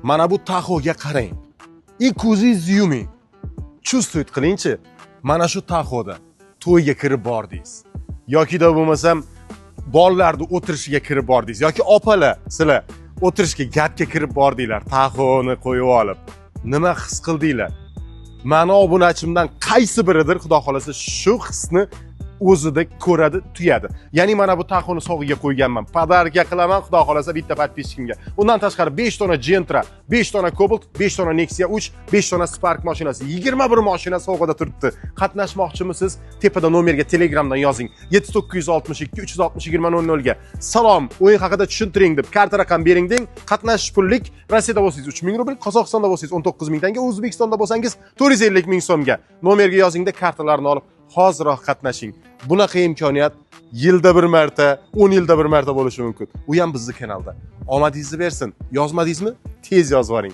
Mana bu taxoga qarang. Ko'zingizni yuming. Chustvoyt qilingchi. Mana shu taxoda to'yga kirib bordingiz. Yoki-da bo'lmasam bolalarni o'tirishiga kirib bordingiz yoki opalar sizlar o'tirishga gapga kirib bordinglar, taxoni qo'yib olib. Nima his qildinglar? Mani obunachimdan qaysi biridir xudo xolasa shu hisni o'zida ko'radi, tuyadi. Ya'ni mana bu taxoni sog'iga qo'yganman. Podarka qilaman xudo xolasa bitta podpischimga. Undan tashqari 5 dona Gentra, 5 dona Cobalt, 5 dona Nexia 3, 5 dona Spark mashinasi, 21 mashina sovg'ada turibdi. Qatnashmoqchimisiz? Tepada nomerga Telegramdan yozing. 7962 360 2000 ga. Salom, o'yin haqida tushuntiring deb karta raqam bering deng. Qatnashish pullik. Rossiyada bo'lsangiz 3000 rubl, Qozog'istonda bo'lsangiz 19000 tanga, O'zbekistonda bo'lsangiz 450 ming so'mga. Nomerga yozingda kartalarni olib hoziroq qatnashing. Bunaqa imkoniyat yilda bir marta, 10 yilda bir marta bo'lishi mumkin. U ham bizning kanalda. Omadingizni bersin. Yozmadingizmi? Tez yozib yuboring.